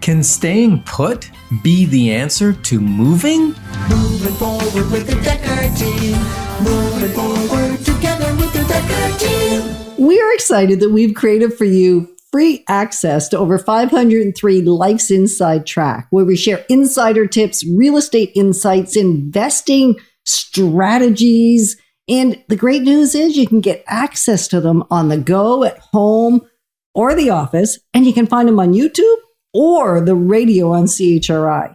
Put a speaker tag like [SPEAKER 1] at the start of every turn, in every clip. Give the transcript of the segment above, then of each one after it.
[SPEAKER 1] Can staying put be the answer to moving?
[SPEAKER 2] Moving forward with the Decker team. Moving forward together with the Decker team.
[SPEAKER 3] We are excited that we've created for you free access to over 503 Life's Inside Track, where we share insider tips, real estate insights, investing strategies. And the great news is you can get access to them on the go, at home, or the office, and you can find them on YouTube or the radio on CHRI.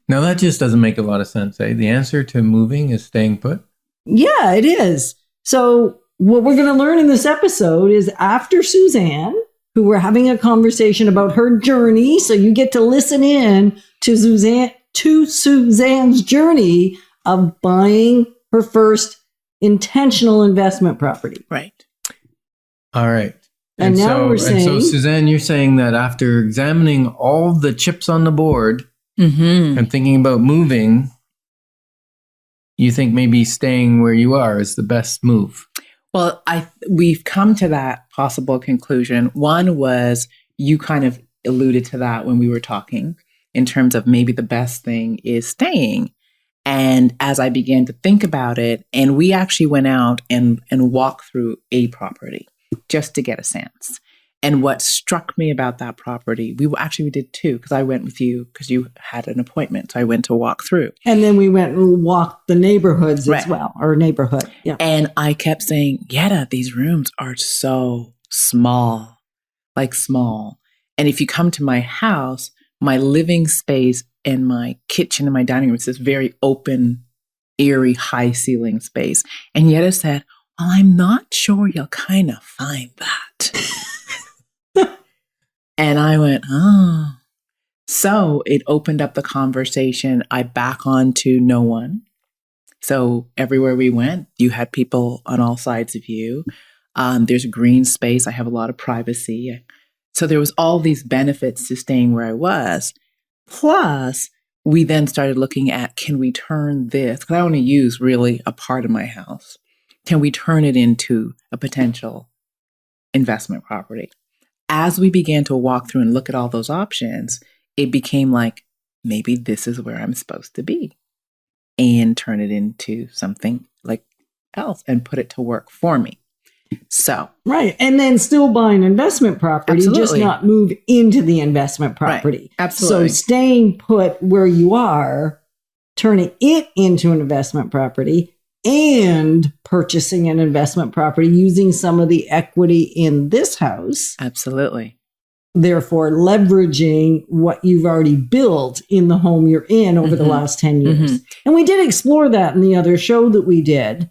[SPEAKER 1] Now, that just doesn't make a lot of sense, eh? The answer to moving is staying put?
[SPEAKER 3] Yeah, it is. So what we're going to learn in this episode is after Suzan, who we're having a conversation about her journey, so you get to listen in to Suzan's journey of buying her first intentional investment property.
[SPEAKER 4] Right.
[SPEAKER 1] All right.
[SPEAKER 3] And now we're saying...
[SPEAKER 1] And so, Suzanne, you're saying that after examining all the chips on the board and thinking about moving, you think maybe staying where you are is the best move.
[SPEAKER 4] Well, we've come to that possible conclusion. One was, you kind of alluded to that when we were talking, in terms of maybe the best thing is staying. And as I began to think about it, and we actually went out and walked through a property just to get a sense. And what struck me about that property, we did two, because I went with you because you had an appointment. So I went to walk through.
[SPEAKER 3] And then we went and walked the neighborhoods as well, or neighborhood. Yeah.
[SPEAKER 4] And I kept saying, Yetta, these rooms are so small, like small. And if you come to my house, my living space and my kitchen and my dining room, it's this very open, eerie, high ceiling space. And Yetta said, well, I'm not sure you'll kind of find that. And I went, oh. So it opened up the conversation. I back on to no one. So everywhere we went, you had people on all sides of you. There's a green space. I have a lot of privacy. So there was all these benefits to staying where I was. Plus, we then started looking at, can we turn this, because I want to use really a part of my house. Can we turn it into a potential investment property? As we began to walk through and look at all those options, it became like, maybe this is where I'm supposed to be, and turn it into something like else and put it to work for me. So,
[SPEAKER 3] right. And then still buy an investment property, just not move into the investment property.
[SPEAKER 4] Right. Absolutely.
[SPEAKER 3] So staying put where you are, turning it into an investment property, and purchasing an investment property using some of the equity in this house.
[SPEAKER 4] Absolutely.
[SPEAKER 3] Therefore, leveraging what you've already built in the home you're in over the last 10 years. And we did explore that in the other show that we did.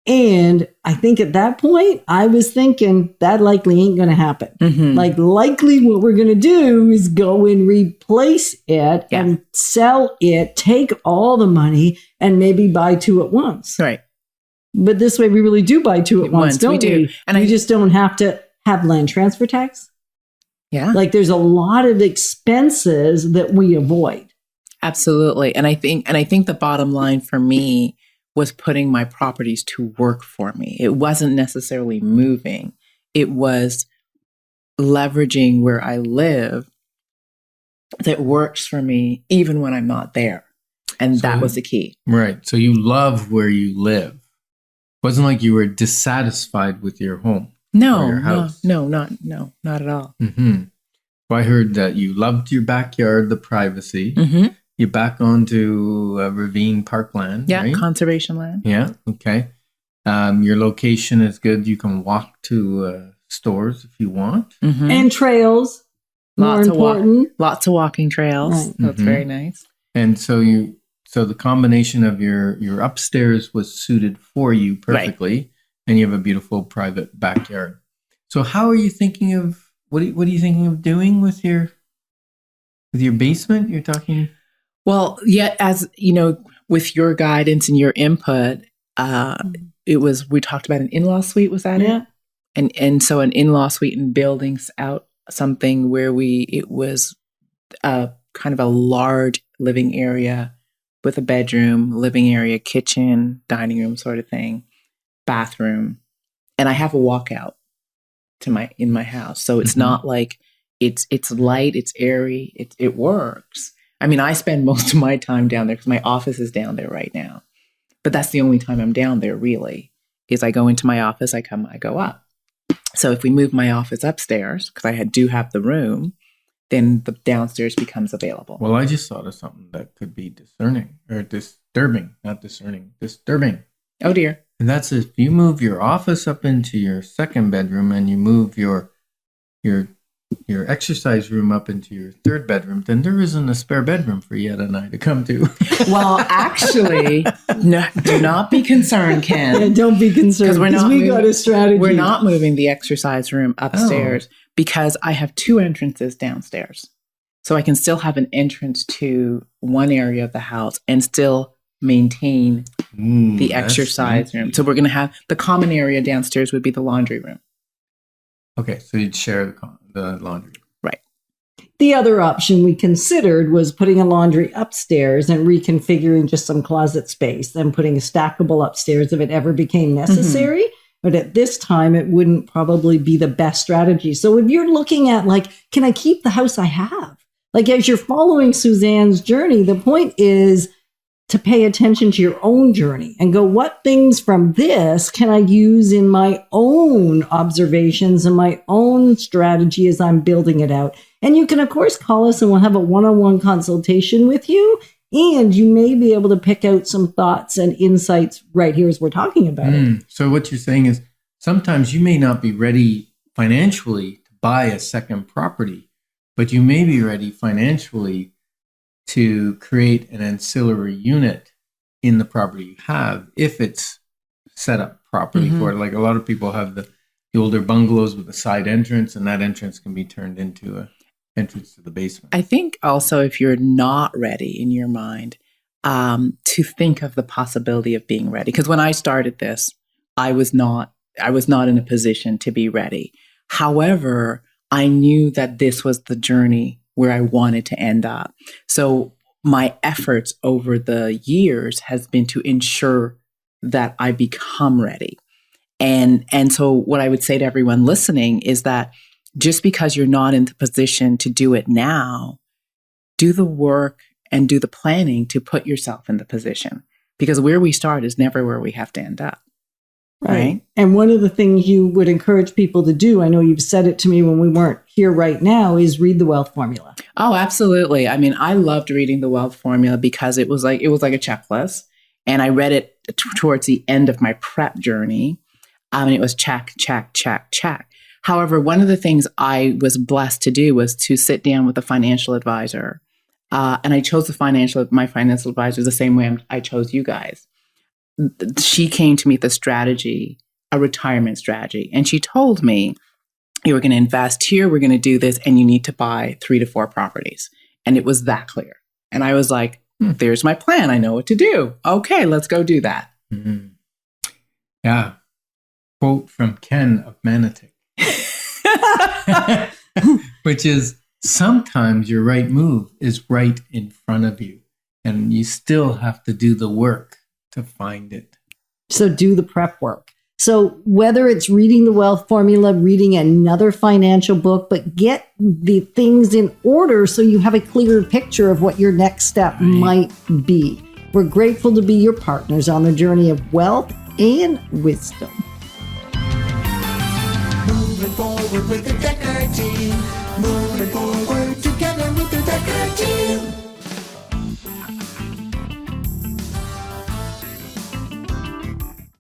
[SPEAKER 3] And I think at that point, I was thinking that likely ain't going to happen. Like, likely what we're going to do is go and replace it and sell it, take all the money, and maybe buy two at once.
[SPEAKER 4] Right.
[SPEAKER 3] But this way, we really do buy two at once, don't we?
[SPEAKER 4] Do.
[SPEAKER 3] And we just don't have to have land transfer tax.
[SPEAKER 4] Yeah.
[SPEAKER 3] Like, there's a lot of expenses that we avoid.
[SPEAKER 4] Absolutely. And I think the bottom line for me was putting my properties to work for me. It wasn't necessarily moving. It was leveraging where I live that works for me even when I'm not there. And that was the key.
[SPEAKER 1] Right. So you love where you live. It wasn't like you were dissatisfied with your home.
[SPEAKER 4] No,
[SPEAKER 1] your house.
[SPEAKER 4] not at all.
[SPEAKER 1] Well, I heard that you loved your backyard, the privacy. You back onto ravine parkland, right?
[SPEAKER 4] Conservation land.
[SPEAKER 1] Yeah, okay. Your location is good. You can walk to stores if you want.
[SPEAKER 3] And trails, lots
[SPEAKER 4] of walking trails. Right. That's very nice.
[SPEAKER 1] And so the combination of your upstairs was suited for you perfectly, and you have a beautiful private backyard. So how are you thinking of, what are you thinking of doing with your basement? You're talking...
[SPEAKER 4] Well, yeah, as you know, with your guidance and your input, we talked about an in-law suite, was that it? And so an in-law suite and building out something where it was kind of a large living area with a bedroom, living area, kitchen, dining room sort of thing, bathroom. And I have a walkout in my house. So it's not like It's light, it's airy, it works. I mean, I spend most of my time down there because my office is down there right now. But that's the only time I'm down there, really, is I go into my office, I go up. So if we move my office upstairs, because I do have the room, then the downstairs becomes available.
[SPEAKER 1] Well, I just thought of something that could be discerning or disturbing, not discerning, disturbing.
[SPEAKER 4] Oh, dear.
[SPEAKER 1] And that's if you move your office up into your second bedroom and you move your exercise room up into your third bedroom, then there isn't a spare bedroom for Yetta and I to come to.
[SPEAKER 4] Well, actually, no, do not be concerned, Ken.
[SPEAKER 3] Yeah, don't be concerned because we got a strategy.
[SPEAKER 4] We're not moving the exercise room upstairs because I have 2 entrances downstairs. So I can still have an entrance to one area of the house and still maintain the exercise room. So we're going to have the common area downstairs would be the laundry room.
[SPEAKER 1] Okay, so you'd share the laundry.
[SPEAKER 4] Right.
[SPEAKER 3] The other option we considered was putting a laundry upstairs and reconfiguring just some closet space, then putting a stackable upstairs if it ever became necessary. Mm-hmm. But at this time, it wouldn't probably be the best strategy. So if you're looking at like, can I keep the house I have? Like as you're following Suzanne's journey, the point is to pay attention to your own journey and go, what things from this can I use in my own observations and my own strategy as I'm building it out? And you can, of course, call us and we'll have a one-on-one consultation with you. And you may be able to pick out some thoughts and insights right here as we're talking about it.
[SPEAKER 1] So what you're saying is sometimes you may not be ready financially to buy a second property, but you may be ready financially to create an ancillary unit in the property you have if it's set up properly for it. Like a lot of people have the older bungalows with a side entrance, and that entrance can be turned into a entrance to the basement.
[SPEAKER 4] I think also if you're not ready in your mind, to think of the possibility of being ready. Because when I started this, I was not in a position to be ready. However, I knew that this was the journey where I wanted to end up. So my efforts over the years has been to ensure that I become ready. And so what I would say to everyone listening is that just because you're not in the position to do it now, do the work and do the planning to put yourself in the position. Because where we start is never where we have to end up. Right.
[SPEAKER 3] And one of the things you would encourage people to do, I know you've said it to me when we weren't here right now, is read the wealth formula.
[SPEAKER 4] Oh, absolutely. I mean, I loved reading the wealth formula because it was like a checklist. And I read it towards the end of my prep journey. And it was check, check, check, check. However, one of the things I was blessed to do was to sit down with a financial advisor. And I chose my financial advisor the same way I chose you guys. She came to me with a strategy, a retirement strategy. And she told me, you were going to invest here, we're going to do this, and you need to buy 3 to 4 properties. And it was that clear. And I was like, there's my plan. I know what to do. Okay, let's go do that.
[SPEAKER 1] Mm-hmm. Yeah. Quote from Ken of Manotick. Which is, sometimes your right move is right in front of you. And you still have to do the work to find it.
[SPEAKER 3] So do the prep work. So whether it's reading the wealth formula, reading another financial book, but get the things in order so you have a clearer picture of what your next step might be. We're grateful to be your partners on the journey of wealth and wisdom.
[SPEAKER 2] Moving forward with the Decker team. Moving forward together.